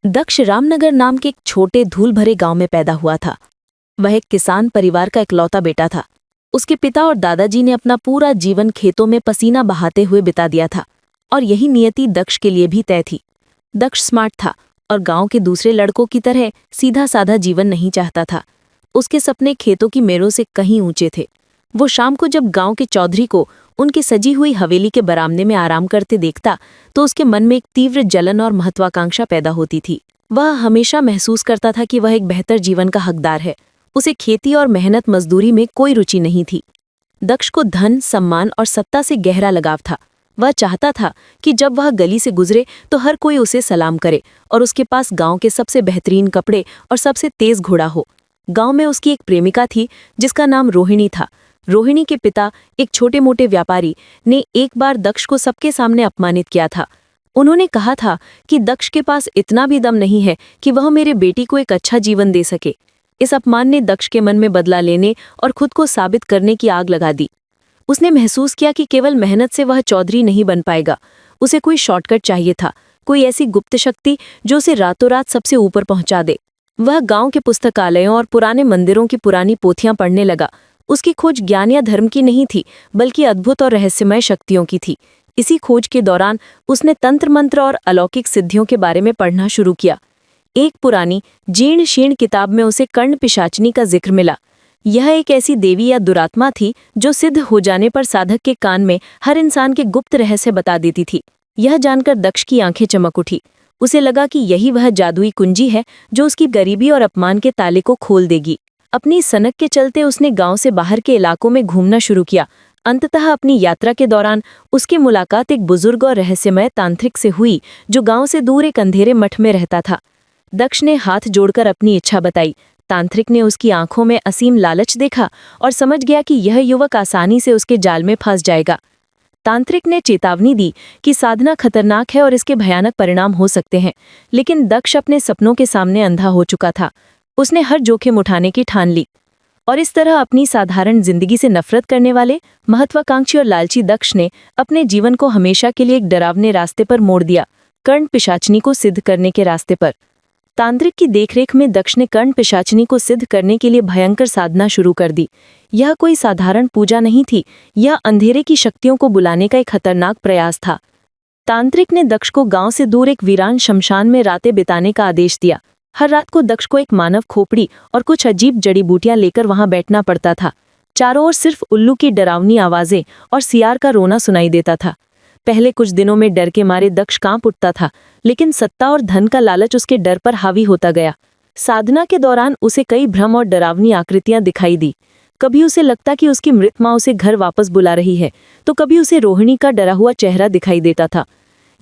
दक्ष रामनगर नाम के एक छोटे धूल भरे गांव में पैदा हुआ था। वह एक किसान परिवार का इकलौता बेटा था। उसके पिता और दादाजी ने अपना पूरा जीवन खेतों में पसीना बहाते हुए बिता दिया था और यही नियति दक्ष के लिए भी तय थी। दक्ष स्मार्ट था और गांव के दूसरे लड़कों की तरह सीधा साधा जीवन नहीं चाहता था। उसके सपने खेतों की मेड़ों से कहीं ऊंचे थे। वो शाम को जब गांव के चौधरी को उनकी सजी हुई हवेली के बरामदे में आराम करते देखता तो उसके मन में एक तीव्र जलन और महत्वाकांक्षा पैदा होती थी। वह हमेशा महसूस करता था कि वह एक बेहतर जीवन का हकदार है। उसे खेती और मेहनत मजदूरी में कोई रुचि नहीं थी। दक्ष को धन, सम्मान और सत्ता से गहरा लगाव था। वह चाहता था कि जब वह गली से गुजरे तो हर कोई उसे सलाम करे और उसके पास गांव के सबसे बेहतरीन कपड़े और सबसे तेज घोड़ा हो। गांव में उसकी एक प्रेमिका थी जिसका नाम रोहिणी था। रोहिणी के पिता, एक छोटे मोटे व्यापारी, ने एक बार दक्ष को सबके सामने अपमानित किया था। उन्होंने कहा था कि दक्ष के पास इतना भी दम नहीं है कि वह मेरे बेटी को एक अच्छा जीवन दे सके। इस अपमान ने दक्ष के मन में बदला लेने और खुद को साबित करने की आग लगा दी। उसने महसूस किया कि केवल मेहनत से वह चौधरी नहीं बन पाएगा। उसे कोई शॉर्टकट चाहिए था, कोई ऐसी गुप्त शक्ति जो उसे रातों रात सबसे ऊपर पहुंचा दे। वह गांव के पुस्तकालयों और पुराने मंदिरों की पुरानी पोथियां पढ़ने लगा। उसकी खोज ज्ञान या धर्म की नहीं थी, बल्कि अद्भुत और रहस्यमय शक्तियों की थी। इसी खोज के दौरान उसने तंत्र मंत्र और अलौकिक सिद्धियों के बारे में पढ़ना शुरू किया। एक पुरानी जीर्ण शीर्ण किताब में उसे कर्ण पिशाचिनी का जिक्र मिला। यह एक ऐसी देवी या दुरात्मा थी जो सिद्ध हो जाने पर साधक के कान में हर इंसान के गुप्त रहस्य बता देती थी। यह जानकर दक्ष की आंखें चमक उठी। उसे लगा कि यही वह जादुई कुंजी है जो उसकी गरीबी और अपमान के ताले को खोल देगी। अपनी सनक के चलते उसने गांव से बाहर के इलाकों में घूमना शुरू किया। अंततः अपनी यात्रा के दौरान उसकी मुलाकात एक बुजुर्ग और रहस्यमय तांत्रिक से हुई जो गांव से दूर एक अंधेरे मठ में रहता था। दक्ष ने हाथ जोड़कर अपनी इच्छा बताई। तांत्रिक ने उसकी आंखों में असीम लालच देखा और समझ गया कि यह युवक आसानी से उसके जाल में फंस जाएगा। तांत्रिक ने चेतावनी दी कि साधना खतरनाक है और इसके भयानक परिणाम हो सकते हैं, लेकिन दक्ष अपने सपनों के सामने अंधा हो चुका था। उसने हर जोखिम उठाने की ठान ली और इस तरह अपनी साधारण जिंदगी से नफरत करने वाले महत्वाकांक्षी और लालची दक्ष ने अपने जीवन को हमेशा के लिए एक डरावने रास्ते पर मोड़ दिया, कर्ण पिशाचिनी को सिद्ध करने के रास्ते पर। तांत्रिक की देखरेख में दक्ष ने कर्ण पिशाचिनी को सिद्ध करने के लिए भयंकर साधना शुरू कर दी। यह कोई साधारण पूजा नहीं थी, यह अंधेरे की शक्तियों को बुलाने का एक खतरनाक प्रयास था। तांत्रिक ने दक्ष को गांव से दूर एक वीरान शमशान में रातें बिताने का आदेश दिया। हर रात को दक्ष को एक मानव खोपड़ी और कुछ अजीब जड़ी बूटियां लेकर वहां बैठना पड़ता था। चारों ओर सिर्फ उल्लू की डरावनी आवाजें और सियार का रोना सुनाई देता था। पहले कुछ दिनों में डर के मारे दक्ष कांप उठता था, लेकिन सत्ता और धन का लालच उसके डर पर हावी होता गया। साधना के दौरान उसे कई भ्रम और डरावनी आकृतियां दिखाई दी। कभी उसे लगता कि उसकी मृत मां उसे घर वापस बुला रही है, तो कभी उसे रोहिणी का डरा हुआ चेहरा दिखाई देता था।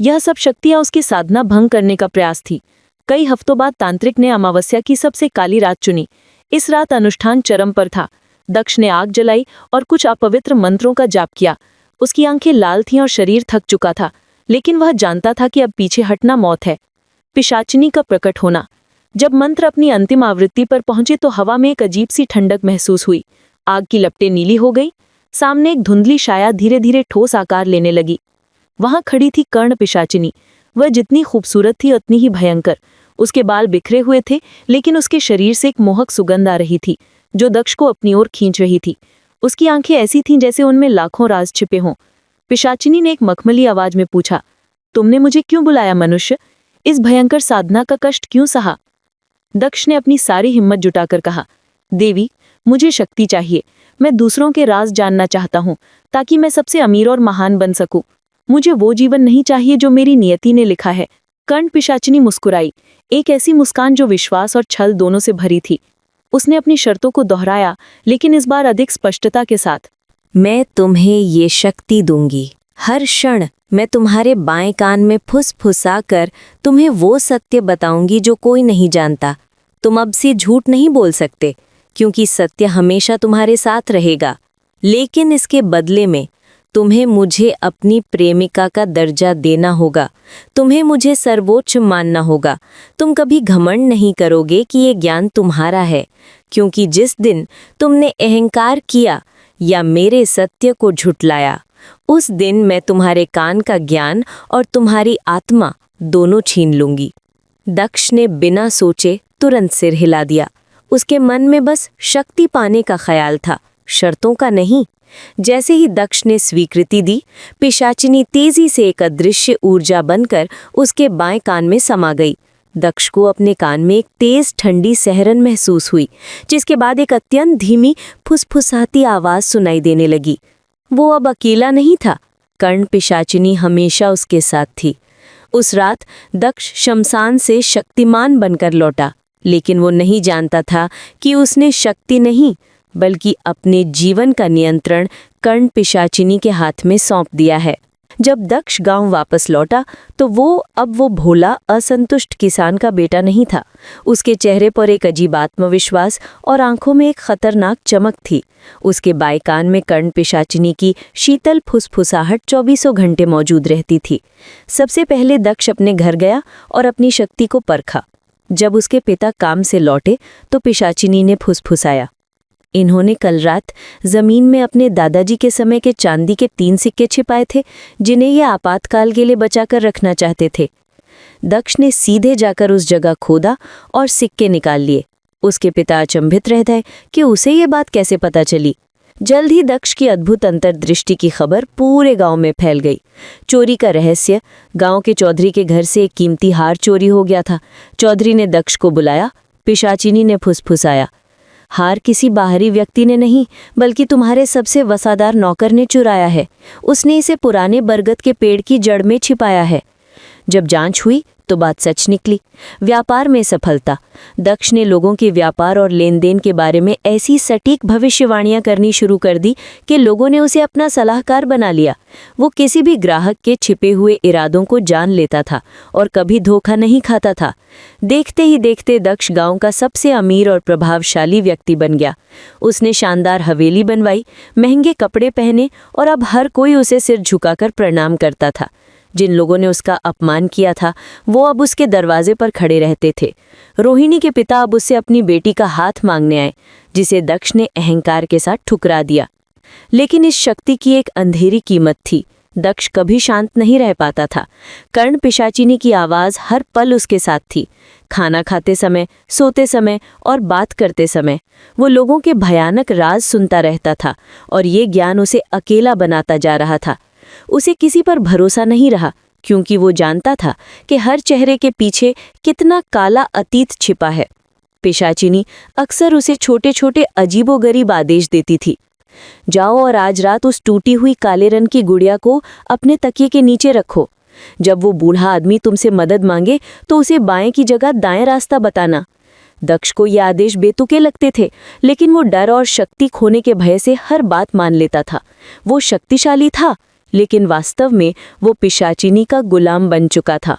यह सब शक्तियां उसकी साधना भंग करने का प्रयास थी। कई हफ्तों बाद तांत्रिक ने अमावस्या की सबसे काली रात चुनी। इस रात अनुष्ठान चरम पर था। दक्ष ने आग जलाई और कुछ अपवित्र मंत्रों का जाप किया। उसकी आंखें लाल थीं और शरीर थक चुका था, लेकिन वह जानता था कि अब पीछे हटना मौत है। पिशाचिनी का प्रकट होना। जब मंत्र अपनी अंतिम आवृत्ति पर पहुंचे तो हवा में एक अजीब सी ठंडक महसूस हुई। आग की लपटें नीली हो गई। सामने एक धुंधली छाया धीरे धीरे ठोस आकार लेने लगी। वहां खड़ी थी कर्ण पिशाचिनी। वह जितनी खूबसूरत थी उतनी ही भयंकर। उसके बाल बिखरे हुए थे, लेकिन उसके शरीर से एक मोहक सुगंध आ रही थी जो दक्ष को अपनी ओर खींच रही थी। उसकी आंखें ऐसी थीं जैसे उनमें लाखों राज छिपे हों। पिशाचिनी ने एक मखमली आवाज में पूछा, तुमने मुझे क्यों बुलाया मनुष्य? इस भयंकर साधना का कष्ट क्यों सहा? दक्ष ने अपनी सारी हिम्मत जुटाकर कहा, देवी, मुझे शक्ति चाहिए। मैं दूसरों के राज जानना चाहता हूँ ताकि मैं सबसे अमीर और महान बन सकूं। मुझे वो जीवन नहीं चाहिए जो मेरी नियति ने लिखा है। कर्ण पिशाचिनी मुस्कुराई, एक ऐसी मुस्कान जो विश्वास और छल दोनों से भरी थी। उसने अपनी शर्तों को दोहराया, लेकिन इस बार अधिक स्पष्टता के साथ। मैं तुम्हें ये शक्ति दूंगी। हर क्षण मैं तुम्हारे बाएं कान में फुसफुसा कर तुम्हें वो सत्य बताऊंगी जो कोई नहीं जानता। तुम अब से झूठ नहीं बोल सकते, क्योंकि सत्य हमेशा तुम्हारे साथ रहेगा। लेकिन इसके बदले में तुम्हें मुझे अपनी प्रेमिका का दर्जा देना होगा। तुम्हें मुझे सर्वोच्च मानना होगा। तुम कभी घमंड नहीं करोगे कि ये ज्ञान तुम्हारा है, क्योंकि जिस दिन तुमने अहंकार किया या मेरे सत्य को झुठलाया, उस दिन मैं तुम्हारे कान का ज्ञान और तुम्हारी आत्मा दोनों छीन लूंगी। दक्ष ने बिना सोचे तुरंत सिर हिला दिया। उसके मन में बस शक्ति पाने का ख्याल था, शर्तों का नहीं। जैसे ही दक्ष ने स्वीकृति दी, पिशाचिनी तेजी से एक अदृश्य ऊर्जा बनकर उसके बाएं कान में समा गई। दक्ष को अपने कान में एक तेज ठंडी सहरन महसूस हुई, जिसके बाद एक अत्यंत धीमी फुसफुसाती आवाज सुनाई देने लगी। वो अब अकेला नहीं था, कर्ण पिशाचिनी हमेशा उसके साथ थी। उस रात दक्ष शमशान से शक्तिमान बनकर लौटा, लेकिन वो नहीं जानता था कि उसने शक्ति नहीं बल्कि अपने जीवन का नियंत्रण कर्ण पिशाचिनी के हाथ में सौंप दिया है। जब दक्ष गांव वापस लौटा तो वो भोला असंतुष्ट किसान का बेटा नहीं था। उसके चेहरे पर एक अजीब आत्मविश्वास और आंखों में एक खतरनाक चमक थी। उसके बाएं कान में कर्ण पिशाचिनी की शीतल फुसफुसाहट 24 घंटे मौजूद रहती थी। सबसे पहले दक्ष अपने घर गया और अपनी शक्ति को परखा। जब उसके पिता काम से लौटे तो पिशाचिनी ने फुसफुसाया, इन्होंने कल रात जमीन में अपने दादाजी के समय के चांदी के 3 सिक्के छिपाए थे, जिन्हें ये आपातकाल के लिए बचाकर रखना चाहते थे। दक्ष ने सीधे जाकर उस जगह खोदा और सिक्के निकाल लिए। उसके पिता अचंभित रह गए कि उसे ये बात कैसे पता चली। जल्द ही दक्ष की अद्भुत अंतर्दृष्टि की खबर पूरे गांव में फैल गई। चोरी का रहस्य, गांव के चौधरी के घर से एक कीमती हार चोरी हो गया था। चौधरी ने दक्ष को बुलाया। पिशाचिनी ने फुसफुसाया, हार किसी बाहरी व्यक्ति ने नहीं बल्कि तुम्हारे सबसे वफादार नौकर ने चुराया है। उसने इसे पुराने बरगद के पेड़ की जड़ में छिपाया है। जब जांच हुई तो बात सच निकली। व्यापार में सफलता। दक्ष ने लोगों के व्यापार और लेन देन के बारे में ऐसी सटीक भविष्यवाणियां करनी शुरू कर दी कि लोगों ने उसे अपना सलाहकार बना लिया। वो किसी भी ग्राहक के छिपे हुए इरादों को जान लेता था और कभी धोखा नहीं खाता था। देखते ही देखते दक्ष गांव का सबसे अमीर और प्रभावशाली व्यक्ति बन गया। उसने शानदार हवेली बनवाई, महंगे कपड़े पहने और अब हर कोई उसे सिर झुकाकर प्रणाम करता था। जिन लोगों ने उसका अपमान किया था वो अब उसके दरवाजे पर खड़े रहते थे। रोहिणी के पिता अब उससे अपनी बेटी का हाथ मांगने आए, जिसे दक्ष ने अहंकार के साथ ठुकरा दिया। लेकिन इस शक्ति की एक अंधेरी कीमत थी। दक्ष कभी शांत नहीं रह पाता था। कर्ण पिशाचिनी की आवाज़ हर पल उसके साथ थी। खाना खाते समय, सोते समय और बात करते समय वो लोगों के भयानक राज सुनता रहता था और ये ज्ञान उसे अकेला बनाता जा रहा था। उसे किसी पर भरोसा नहीं रहा, क्योंकि वो जानता था कि हर चेहरे के पीछे कितना काला अतीत छिपा है। पिशाचिनी अक्सर उसे छोटे छोटे अजीबोगरीब आदेश देती थी। जाओ और आज रात उस टूटी हुई काले रंग की गुड़िया को अपने तकिए के नीचे रखो। जब वो बूढ़ा आदमी तुमसे मदद मांगे तो उसे बाएं की जगह दाएं रास्ता बताना। दक्ष को ये आदेश बेतुके लगते थे, लेकिन वो डर और शक्ति खोने के भय से हर बात मान लेता था। वो शक्तिशाली था, लेकिन वास्तव में वो पिशाचिनी का गुलाम बन चुका था।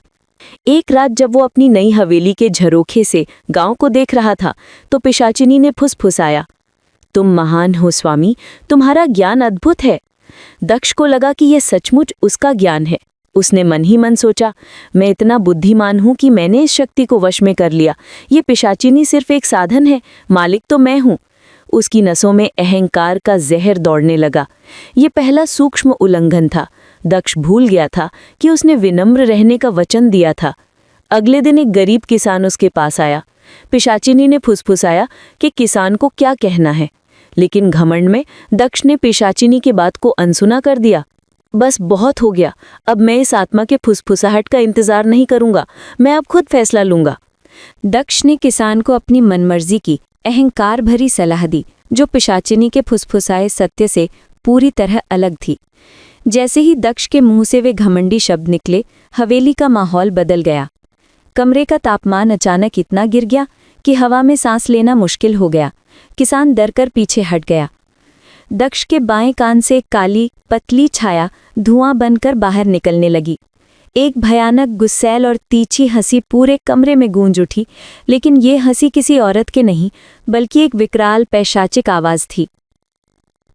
एक रात जब वो अपनी नई हवेली के झरोखे से गांव को देख रहा था तो पिशाचिनी ने फुसफुसाया, तुम महान हो स्वामी, तुम्हारा ज्ञान अद्भुत है। दक्ष को लगा कि यह सचमुच उसका ज्ञान है। उसने मन ही मन सोचा, मैं इतना बुद्धिमान हूं कि मैंने इस शक्ति को वश में कर लिया। ये पिशाचिनी सिर्फ एक साधन है, मालिक तो मैं हूं। उसकी नसों में अहंकार का जहर दौड़ने लगा। ये पहला सूक्ष्म उल्लंघन था। दक्ष भूल गया था कि उसने विनम्र रहने का वचन दिया था। अगले दिन एक गरीब किसान उसके पास आया। पिशाचिनी ने फुसफुसाया कि किसान को क्या कहना है, लेकिन घमंड में दक्ष ने पिशाचिनी की बात को अनसुना कर दिया। बस बहुत हो गया, अब मैं इस आत्मा के फुसफुसाहट का इंतजार नहीं करूंगा, मैं अब खुद फैसला लूंगा। दक्ष ने किसान को अपनी मनमर्जी की अहंकार भरी सलाह दी, जो पिशाचिनी के फुसफुसाए सत्य से पूरी तरह अलग थी। जैसे ही दक्ष के मुंह से वे घमंडी शब्द निकले, हवेली का माहौल बदल गया। कमरे का तापमान अचानक इतना गिर गया कि हवा में सांस लेना मुश्किल हो गया। किसान डरकर पीछे हट गया। दक्ष के बाएं कान से काली पतली छाया धुआं बनकर बाहर निकलने लगी। एक भयानक गुस्सैल और तीखी हंसी पूरे कमरे में गूंज उठी, लेकिन ये हंसी किसी औरत के नहीं बल्कि एक विकराल पैशाचिक आवाज थी।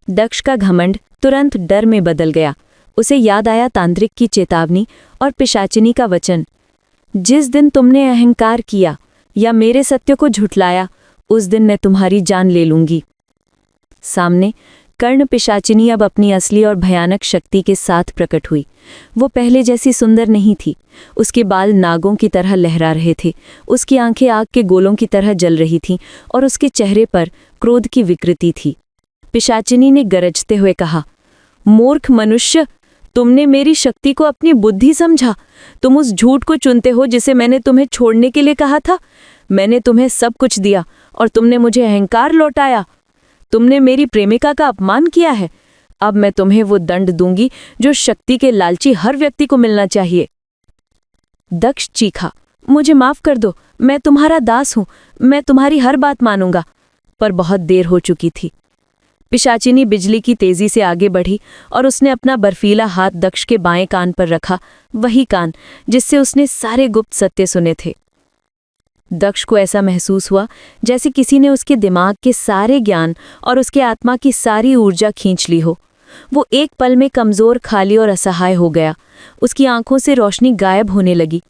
दक्ष का घमंड तुरंत डर में बदल गया। उसे याद आया तांत्रिक की चेतावनी और पिशाचिनी का वचन, जिस दिन तुमने अहंकार किया या मेरे सत्य को झुठलाया, उस दिन मैं तुम्हारी जान ले लूंगी। सामने कर्ण पिशाचिनी अब अपनी असली और भयानक शक्ति के साथ प्रकट हुई। वो पहले जैसी सुंदर नहीं थी। उसके बाल नागों की तरह लहरा रहे थे, उसकी आंखें आग के गोलों की तरह जल रही थीं और उसके चेहरे पर क्रोध की विकृति थी। पिशाचिनी ने गरजते हुए कहा, मूर्ख मनुष्य, तुमने मेरी शक्ति को अपनी बुद्धि समझा। तुम उस झूठ को चुनते हो जिसे मैंने तुम्हें छोड़ने के लिए कहा था। मैंने तुम्हें सब कुछ दिया और तुमने मुझे अहंकार लौटाया। तुमने मेरी प्रेमिका का अपमान किया है। अब मैं तुम्हें वो दंड दूंगी जो शक्ति के लालची हर व्यक्ति को मिलना चाहिए। दक्ष चीखा, मुझे माफ कर दो, मैं तुम्हारा दास हूं, मैं तुम्हारी हर बात मानूंगा। पर बहुत देर हो चुकी थी। पिशाचिनी बिजली की तेजी से आगे बढ़ी और उसने अपना बर्फीला हाथ दक्ष के बाएं कान पर रखा, वही कान जिससे उसने सारे गुप्त सत्य सुने थे। दक्ष को ऐसा महसूस हुआ जैसे किसी ने उसके दिमाग के सारे ज्ञान और उसके आत्मा की सारी ऊर्जा खींच ली हो। वो एक पल में कमजोर, खाली और असहाय हो गया। उसकी आंखों से रोशनी गायब होने लगी।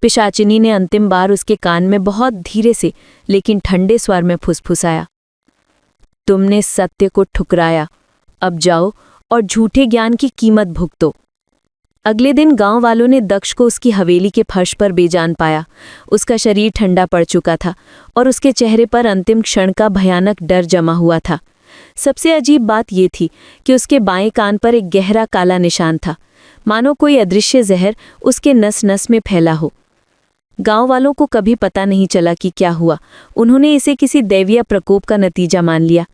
पिशाचिनी ने अंतिम बार उसके कान में बहुत धीरे से लेकिन ठंडे स्वर में फुसफुसाया, तुमने सत्य को ठुकराया। अब जाओ और झूठे ज्ञान की कीमत भुगतो। अगले दिन गांव वालों ने दक्ष को उसकी हवेली के फर्श पर बेजान पाया। उसका शरीर ठंडा पड़ चुका था और उसके चेहरे पर अंतिम क्षण का भयानक डर जमा हुआ था। सबसे अजीब बात यह थी कि उसके बाएं कान पर एक गहरा काला निशान था, मानो कोई अदृश्य जहर उसके नस नस में फैला हो। गांव वालों को कभी पता नहीं चला कि क्या हुआ। उन्होंने इसे किसी दैवीय प्रकोप का नतीजा मान लिया।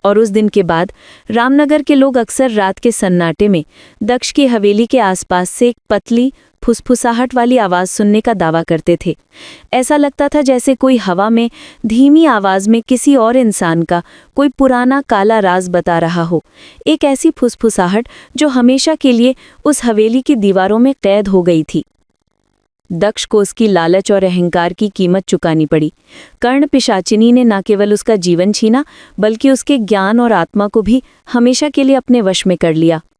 और उस दिन के बाद रामनगर के लोग अक्सर रात के सन्नाटे में दक्ष की हवेली के आसपास से एक पतली फुसफुसाहट वाली आवाज़ सुनने का दावा करते थे। ऐसा लगता था जैसे कोई हवा में धीमी आवाज़ में किसी और इंसान का कोई पुराना काला राज बता रहा हो। एक ऐसी फुसफुसाहट जो हमेशा के लिए उस हवेली की दीवारों में कैद हो गई थी। दक्ष को उसकी लालच और अहंकार की कीमत चुकानी पड़ी। कर्ण पिशाचिनी ने न केवल उसका जीवन छीना बल्कि उसके ज्ञान और आत्मा को भी हमेशा के लिए अपने वश में कर लिया।